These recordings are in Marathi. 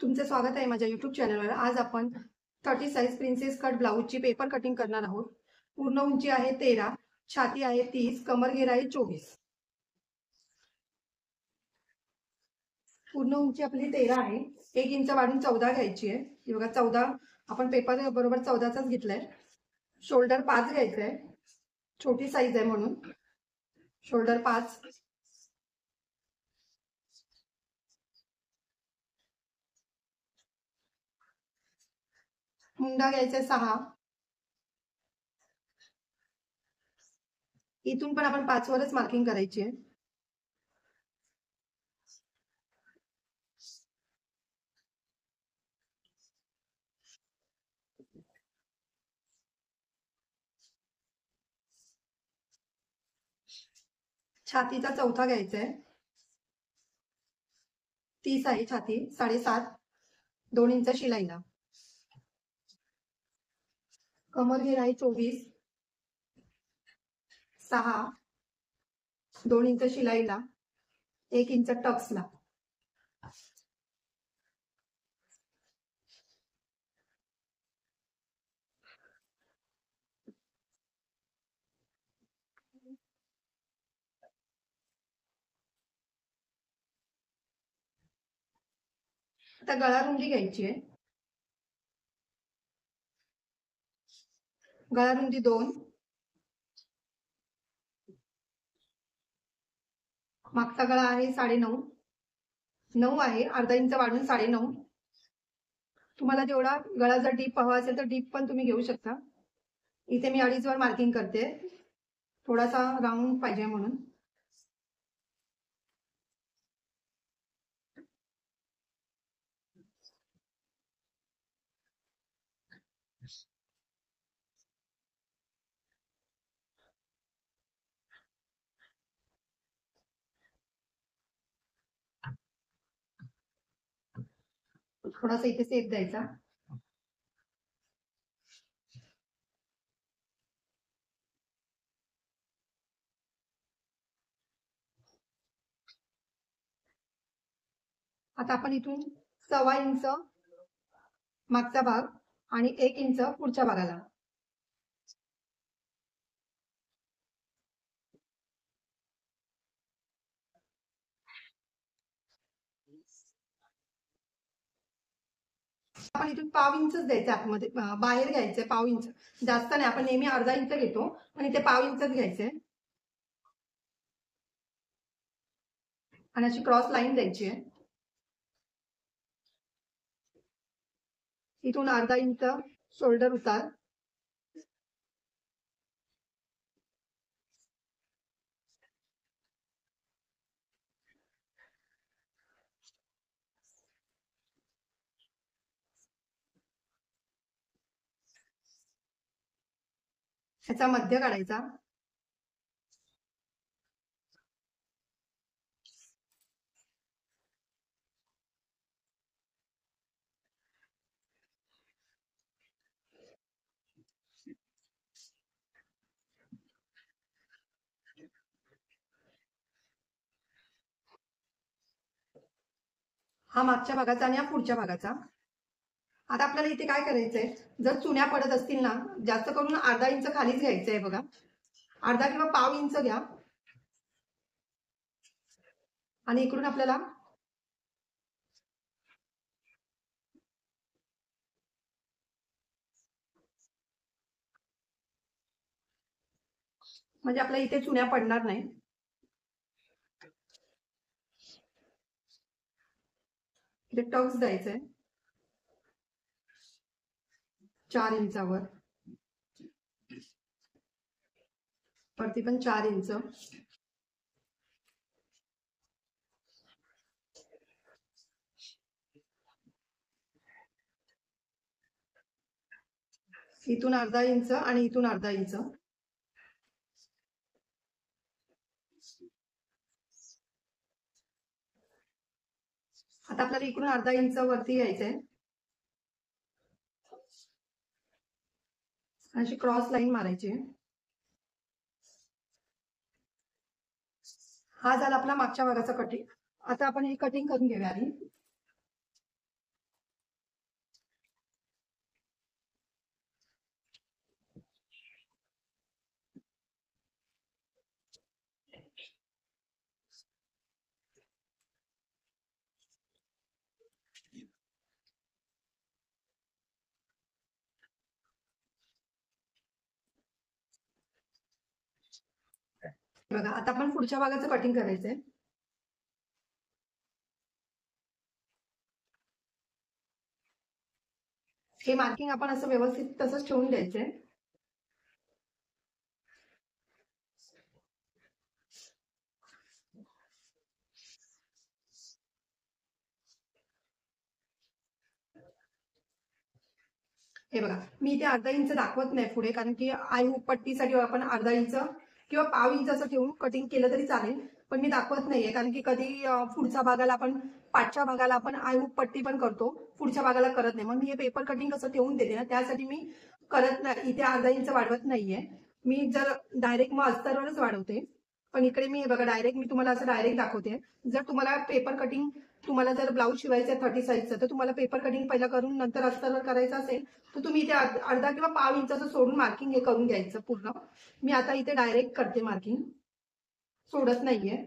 तुमचे स्वागत आहे माझ्या युट्यूब चॅनलवर। आज आपण 30 साइज प्रिन्सेस कट ब्लाउजची पेपर कटिंग करणार आहोत। पूर्ण उंची आहे 13, छाती आहे 30, कमर घेर आहे 24। पूर्ण उंची आपली 13 आहे। 1 इंच वाढून 14 घ्यायची आहे। हे बघा 14 आपण पेपर बरोबर 14चाच घेतलाय। शोल्डर 5 घ्यायचा आहे, छोटी साइज आहे म्हणून शोल्डर 5। मुंडा घ्यायचा 6। इथून पण आपण 5 वरच मार्किंग करायची आहे। छातीचा चौथा घ्यायचा आहे, 30 आहे छाती, 7.5, 2 इंच शिलाईला। कमर घेर आहे 24, 6, 2 इंच शिलाईला, 1 इंच टक्सला। आता गळा रुंदी घ्यायची आहे। गळा रुंदी 2, मागचा गळा आहे 9.5, 9 आहे, अर्धा इंच वाढून 9.5। तुम्हाला जेवढा गळा जर डीप हवा असेल तर डीप पण तुम्ही घेऊ शकता। इथे मी 2.5 वर मार्किंग करते, थोडासा राऊंड पाहिजे म्हणून। थोडासा इथे सेप द्यायचा। आता आपण इथून 1.25 इंच मागचा भाग आणि 1 इंच पुढच्या भागाला। आपण इथून 1/2 इंचच द्यायचं आतमध्ये, बाहेर घ्यायचंय 1/2 इंच, जास्त नाही। आपण नेहमी अर्धा इंच घेतो पण इथे 1/2 इंचच घ्यायचंय आणि अशी क्रॉस लाईन द्यायची आहे। इथून अर्धा इंच शोल्डर उतार, ह्याचा मध्य काढायचा। हा मागच्या भागाचा आणि हा पुढच्या भागाचा। आता आपल्याला इथे काय करायचंय, जर चुन्या पडत असतील ना, जास्त करून अर्धा इंच खालीच घ्यायचंय बघा, अर्धा किंवा 1/2 इंच घ्या। आणि इकडून आपल्याला म्हणजे आपल्या इथे चुन्या पडणार नाही। इथे टक्स द्यायचंय 4 इंचावर, वरती पण 4 इंच। इथून अर्धा इंच आणि इथून अर्धा इंच। आता आपल्याला इकडून अर्धा इंच वरती घ्यायचंय, अशी क्रॉस लाईन मारायची। हा झाला आपला मागच्या भागाचा कटिंग। आता आपण ही कटिंग करून घेऊया आधी। बघा आता आपण पुढच्या भागाचं कटिंग करायचंय. हे मार्किंग आपण असं व्यवस्थित तसंच ठेवून द्यायचंय. हे बघा मी इथे अर्धा इंच दाखवत नाही पुढे, कारण की आई पट्टीसाठी आपण अर्धा इंच किंवा पाव इंच असं ठेवून कटिंग केलं तरी चालेल, पण मी दाखवत नाहीये कारण की कधी पुढच्या भागाला आपण पाठच्या भागाला आपण आईहूक पट्टी पण करतो, पुढच्या भागाला करत नाही. मग मी हे पेपर कटिंग कसं ठेवून देते ना, त्यासाठी मी करत नाही, इथे अर्धा इंच वाढवत नाहीये. मी जर डायरेक्ट मग अस्तरवरच वाढवते. पण इकडे मी बघा डायरेक्ट मी तुम्हाला असं डायरेक्ट दाखवते. जर तुम्हाला पेपर कटिंग तुम्हाला जर ब्लाऊज शिवायचं आहे 30 साईजचं, तर तुम्हाला पेपर कटिंग पहिला करून नंतर अस्तरवर करायचं असेल तर तुम्ही इथे अर्धा किंवा पाव इंचाचं सोडून मार्किंग हे करून घ्यायचं पूर्ण. मी आता इथे डायरेक्ट करते मार्किंग, सोडत नाहीये.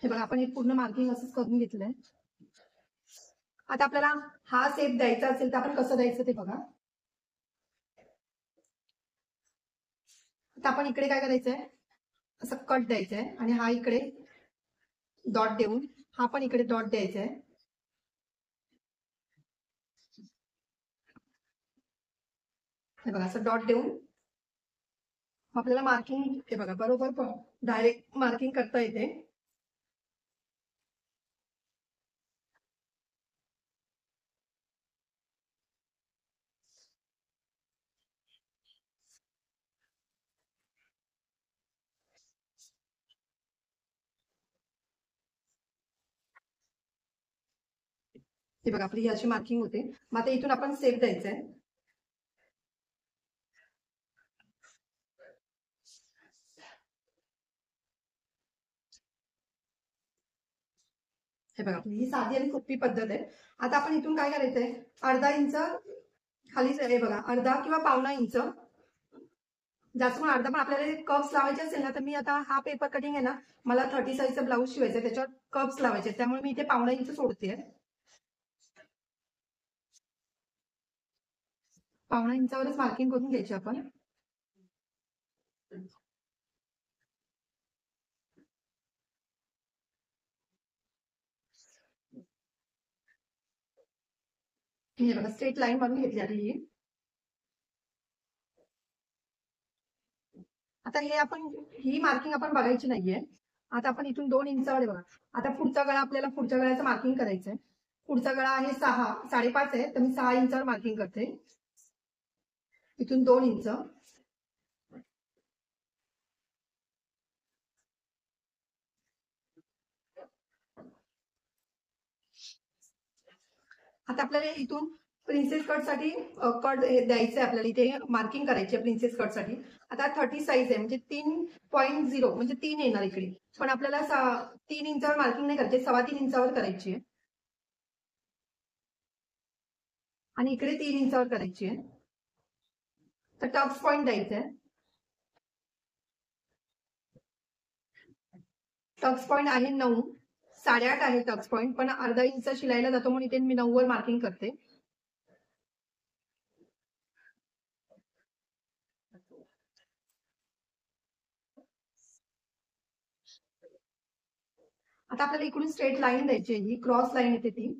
हे बघा आपण एक पूर्ण मार्किंग असंच करून घेतलंय. आता आपल्याला हा शेप द्यायचा असेल तर आपण कसं द्यायचं ते बघा. आता आपण इकडे काय करायचंय, असं कट द्यायचंय आणि हा इकडे डॉट देऊन हा पण इकडे डॉट द्यायचा आहे. हे बघा असं डॉट देऊन आपल्याला मार्किंग हे बघा बरोबर डायरेक्ट मार्किंग करता येते. हे बघा आपली ही अशी मार्किंग होते. मग आता इथून आपण सेप द्यायचंय. हे बघा ही साधी आणि सोपी पद्धत आहे. आता आपण इथून काय करायचंय, अर्धा इंच खाली हे बघा अर्धा किंवा पावणा इंच, जास्त पण अर्धा, पण आपल्याला कप्स लावायचे असेल ना, तर मी आता हा पेपर कटिंग आहे ना, मला 30 साईजचा ब्लाऊज शिवायचा आहे, त्याच्यावर कप्स लावायचे, त्यामुळे मी इथे पावणा इंच सोडते. पावणा इंचावरच मार्किंग करून घ्यायची आपण. हे बघा स्ट्रेट लाईन बनवून घेतली आधी ही. आता हे आपण ही मार्किंग आपण बघायची नाहीये. आता आपण इथून 2 इंचावर बघा. आता पुढचा गळा आपल्याला पुढच्या गळ्याचं मार्किंग करायचंय. पुढचा गळा आहे 6.5 आहे, तर मी 6 इंचावर मार्किंग करते. इथून 2 इंच. आता आपल्याला इथून प्रिन्सेस कट साठी कट द्यायचंय, आपल्याला इथे मार्किंग करायची आहे प्रिन्सेस कट साठी. आता 30 साईज आहे म्हणजे 3.0 म्हणजे 3 येणार इकडे, पण आपल्याला 3 इंचावर मार्किंग नाही करायची, 3.25 इंचावर करायची आहे आणि इकडे 3 इंचावर करायची आहे. तर टक्स पॉइंट द्यायचा आहे. टक्स पॉइंट आहे 9, 8.5 आहे टक्स पॉइंट, पण अर्धा इंच शिलायला जातो म्हणून इथे मी 9 वर मार्किंग करते. आता आपल्याला इकडून स्ट्रेट लाईन द्यायची आहे, ही क्रॉस लाईन येते ती.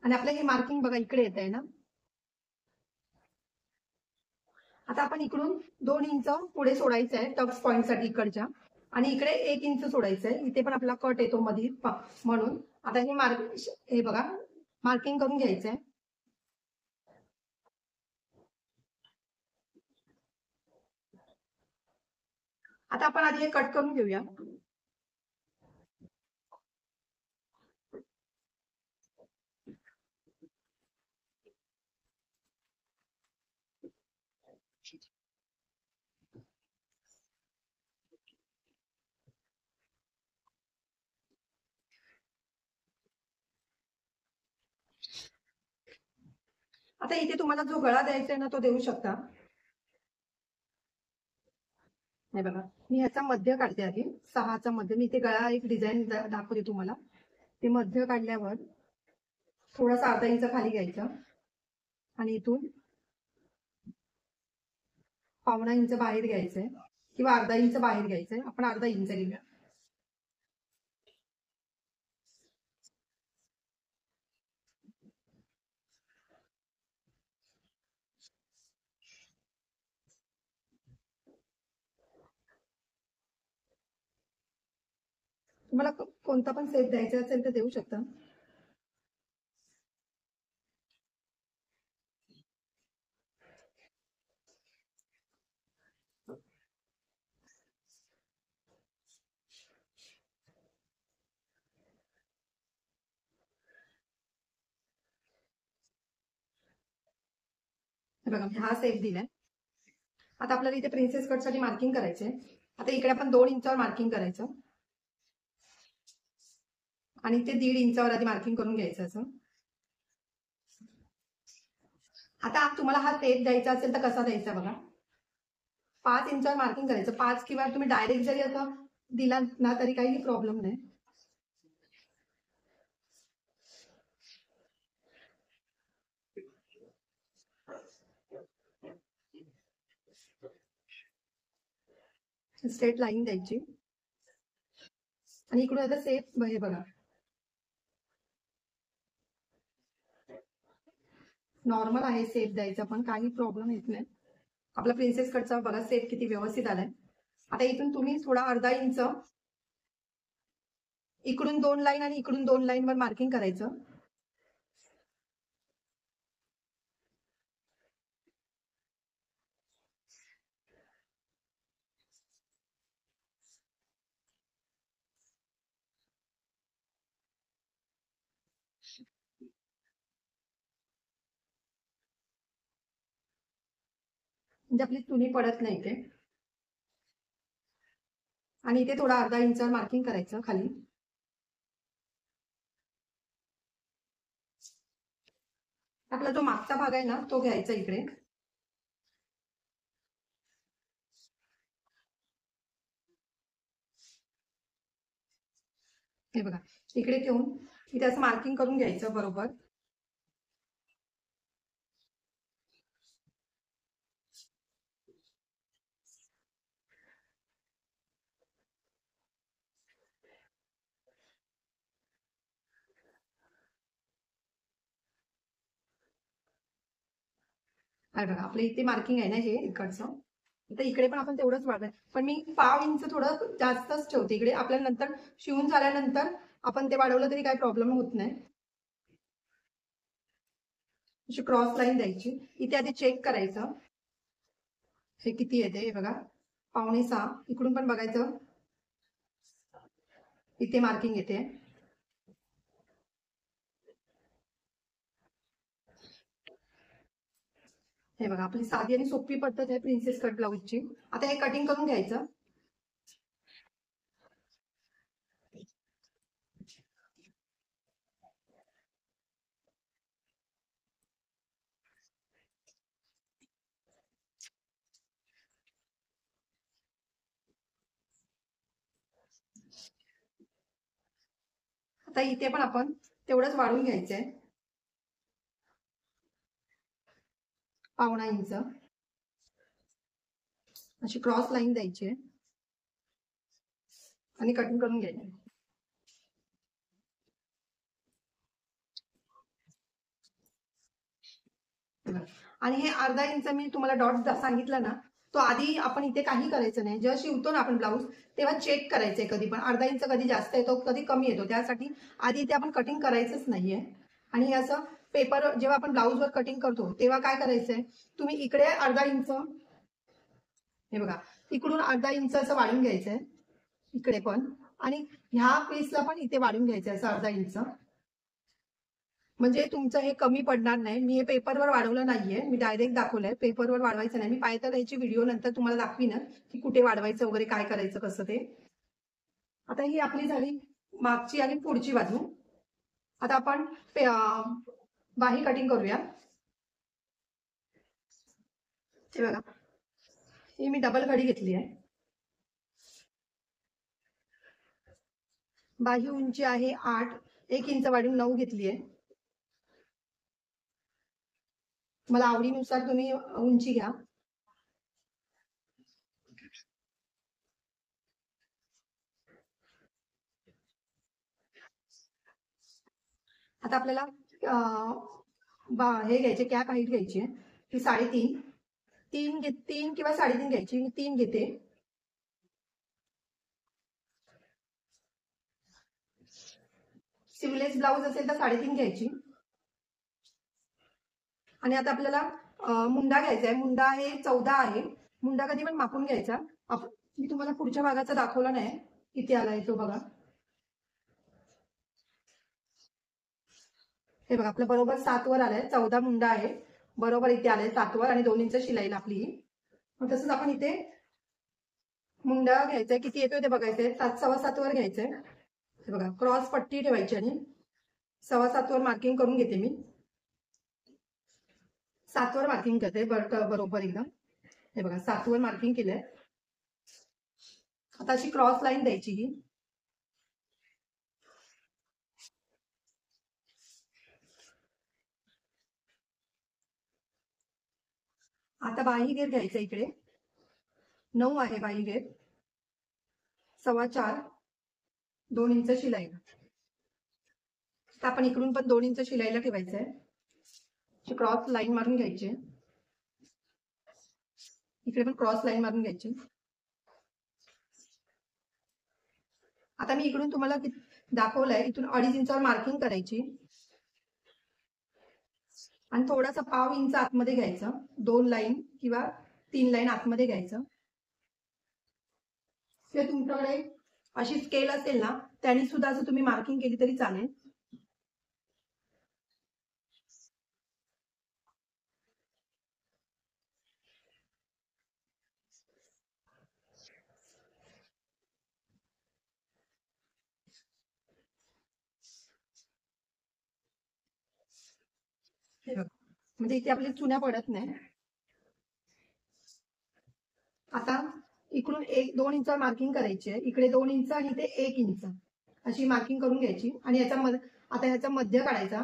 आणि आपलं हे मार्किंग बघा इकडे येत आहे ना. आता आपण इकडून 2 इंच पुढे सोडायचं आहे टक्स पॉइंट साठी इकडच्या, आणि इकडे 1 इंच सोडायचं आहे. इथे पण आपला कट येतो मध्ये म्हणून. आता हे बघा मार्किंग करून घ्यायचंय. आता आपण आधी हे कट करून घेऊया. आता इथे तुम्हाला जो गळा द्यायचा आहे ना तो देऊ शकता. हे बघा, मी ह्याचा मध्य काढते आधी, 6चा मध्य. मी इथे गळा एक डिझाईन दाखवते तुम्हाला. ते मध्य काढल्यावर थोडासा अर्धा इंच खाली घ्यायचं आणि इथून पावणा इंच बाहेर घ्यायचंय किंवा अर्धा इंच बाहेर घ्यायचंय. आपण अर्धा इंच घेऊया. तुम्हाला कोणता पण सेट द्यायचा असेल तर देऊ शकता. बघा, हा सेट दिलाय. आता आपल्याला इथे प्रिन्सेस कट साठी मार्किंग करायचंय. आता इकडे आपण 2 इंचावर मार्किंग करायचं आणि इथे 1.5 इंचावर आधी मार्किंग करून घ्यायचं असं. आता तुम्हाला हा सेट द्यायचा असेल तर कसा द्यायचा बघा. 5 इंचावर मार्किंग करायचं. 5 किंवा तुम्ही डायरेक्ट जरी असं दिला ना तरी काही प्रॉब्लेम नाही. स्ट्रेट लाईन द्यायची आणि इकडून आता सेप हे बघा, नॉर्मल आहे सेप द्यायचा पण काही प्रॉब्लेम येत नाही. आपला प्रिन्सेस कटचा बघा सेप किती व्यवस्थित आलाय. आता इथून तुम्ही थोडा अर्धा इंच इकडून 2 लाईन आणि इकडून 2 लाईन वर मार्किंग करायचं. म्हणजे आपली चुनी पडत नाही ते. आणि इथे थोडा अर्धा इंचावर मार्किंग करायचं खाली. आपला जो मागचा भाग आहे ना तो घ्यायचा इकडे. हे बघा, इकडे ठेवून इथे असं मार्किंग करून घ्यायचं बरोबर. बघा, आपल्या इथे मार्किंग आहे ना हे इकडचं. आता इकडे पण आपण तेवढंच वाढवाय, पण मी 1/2 इंच थोडं जास्तच ठेवते इकडे. आपल्याला नंतर शिवून झाल्यानंतर आपण ते वाढवलं तरी काही प्रॉब्लेम होत नाही. अशी क्रॉस लाईन द्यायची. इथे आधी चेक करायचं हे किती येते. हे बघा, 5.25. इकडून पण बघायचं, इथे मार्किंग येते. हे बघा, आपली साधी आणि सोपी पद्धत आहे प्रिन्सेस कट ब्लाऊजची. आता हे कटिंग करून घ्यायचं. आता इथे पण आपण तेवढंच वाढून घ्यायचंय, 1/2 इंच. अशी क्रॉस लाईन द्यायची आणि कटिंग करून घ्यायची. आणि हे अर्धा इंच मी तुम्हाला डॉट सांगितलं ना, तो आधी आपण इथे काही करायचं नाही. जेव्हा शिवतो ना आपण ब्लाऊज तेव्हा चेक करायचंय कधी पण. अर्धा इंच कधी जास्त येतो कधी कमी येतो, त्यासाठी आधी इथे आपण कटिंग करायचंच नाहीये. आणि हे असं पेपर जेव्हा आपण ब्लाऊजवर कटिंग करतो तेव्हा काय करायचंय, तुम्ही इकडे अर्धा इंच, हे बघा, इकडून अर्धा इंच असं वाढून घ्यायचंय इकडे पण, आणि ह्या पीसला पण इथे वाढून घ्यायचंय असं अर्धा इंच. म्हणजे तुमचं हे कमी पडणार नाही. मी हे पेपरवर वाढवलं नाहीये, मी डायरेक्ट दाखवलंय. पेपरवर वाढवायचं नाही. मी पाहिजे तर याची व्हिडिओ नंतर तुम्हाला दाखवीन की कुठे वाढवायचं वगैरे, काय करायचं कसं ते. आता ही आपली झाली मागची आणि पुढची बाजू. आता आपण बाही कटिंग करूया. हे बघा, ही मी डबल घडी घेतली आहे. बाही उंची आहे 8, 1 इंच वाढून 9 घेतली आहे. मला आवडीनुसार तुम्ही उंची घ्या. आता आपल्याला हे घ्यायचे, कॅप हाईट घ्यायची आहे ती 3.5. 3 किंवा 3.5 घ्यायची. मी 3 घेते. स्लीवलेस ब्लाऊज असेल तर 3.5 घ्यायची. आणि आता आपल्याला मुंडा घ्यायचा आहे. मुंडा आहे 14 आहे. मुंडा कधी पण मापून घ्यायचा. मी तुम्हाला पुढच्या भागाचा दाखवला नाही, किती आलाय तो बघा. हे बघा, आपलं बरोबर 7 वर आलंय. 14 मुंडा आहे, बरोबर इथे आलंय 7 वर, आणि 2 इंच शिलाई आपली. मग तसंच आपण इथे मुंडा घ्यायचाय, किती येतोय ते बघायचंय. 7, 7.25 वर घ्यायचंय. हे बघा, क्रॉस पट्टी ठेवायची आणि 7.25 वर मार्किंग करून घेते मी. 7 वर मार्किंग करते बरोबर एकदम. हे बघा, 7 वर मार्किंग केलंय. आता अशी क्रॉस लाईन द्यायची ही. आता बाही घेर घ्यायचा इकडे. 9 आहे बाही घेर. 4.25, 2 इंच शिलाई. तर आपण इकडून पण 2 इंच शिलाईला ठेवायचंय. क्रॉस लाईन मारून घ्यायची. इकडे पण क्रॉस लाईन मारून घ्यायची. आता मी इकडून तुम्हाला दाखवलंय, इथून 2.5 इंचावर मार्किंग करायची आणि थोडासा 1/2 इंच आतमध्ये घ्यायचं. 2 लाईन किंवा 3 लाईन आतमध्ये घ्यायचं. किंवा तुमच्याकडे अशी स्केल असेल ना, त्याने सुद्धा असं तुम्ही मार्किंग केली तरी चालेल. हे बघा, म्हणजे इथे आपली चुन्या पडत नाही. आता इकडून 2 इंचावर मार्किंग करायची आहे. इकडे 2 इंच आणि इथे 1 इंच अशी मार्किंग करून घ्यायची. आणि आता ह्याचा मध्य काढायचा.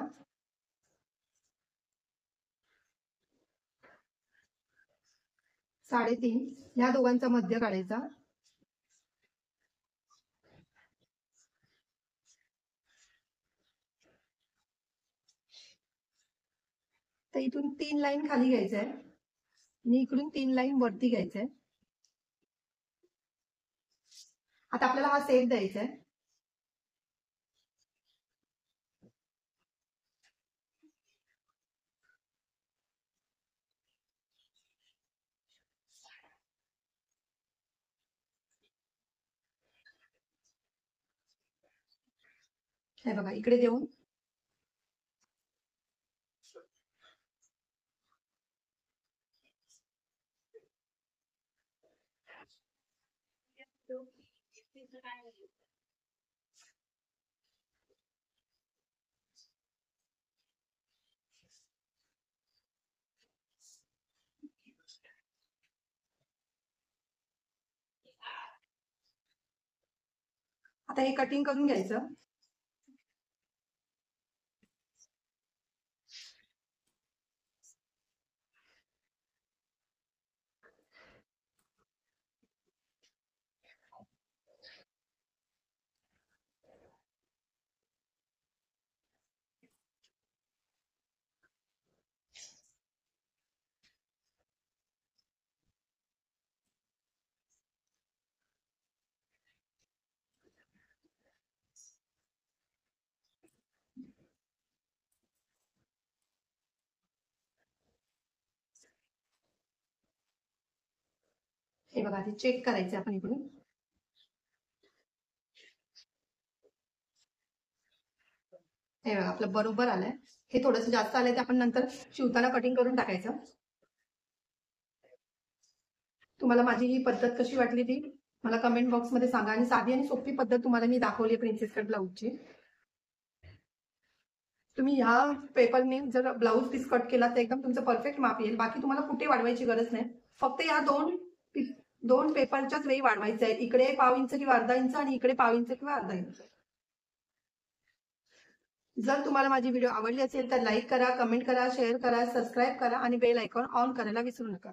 3.5 ह्या दोघांचा मध्य काढायचा. तर इथून 3 लाईन खाली घ्यायचंय आणि इकडून 3 लाईन वरती घ्यायचंय. आता आपल्याला हा सेट द्यायचा आहे. हे बघा, इकडे देऊन आता हे कटिंग करून घ्यायचं. हे बघा, ते चेक करायचे आपण इकडून. हे बघा, आपलं बरोबर आलंय. हे थोडंसं जास्त आलंय ते आपण नंतर शिवताना कटिंग करून टाकायचं. तुम्हाला माझी ही पद्धत कशी वाटली ती मला कमेंट बॉक्समध्ये सांगा. आणि साधी आणि सोपी पद्धत तुम्हाला मी दाखवली प्रिन्सेस कट ब्लाऊजची. तुम्ही ह्या पेपरने जर ब्लाऊज पीस कट केला तर एकदम तुमचं परफेक्ट माप येईल. बाकी तुम्हाला कुठे वाढवायची गरज नाही. फक्त या दोन पेपरच्याच वेळी वाढवायचं आहे. इकडे पाव इंच किंवा अर्धा इंच आणि इकडे पाव इंच किंवा अर्धा इंच. जर तुम्हाला माझी व्हिडिओ आवडली असेल तर लाईक करा, कमेंट करा, शेअर करा, सबस्क्राईब करा आणि बेल आयकॉन ऑन करायला विसरू नका.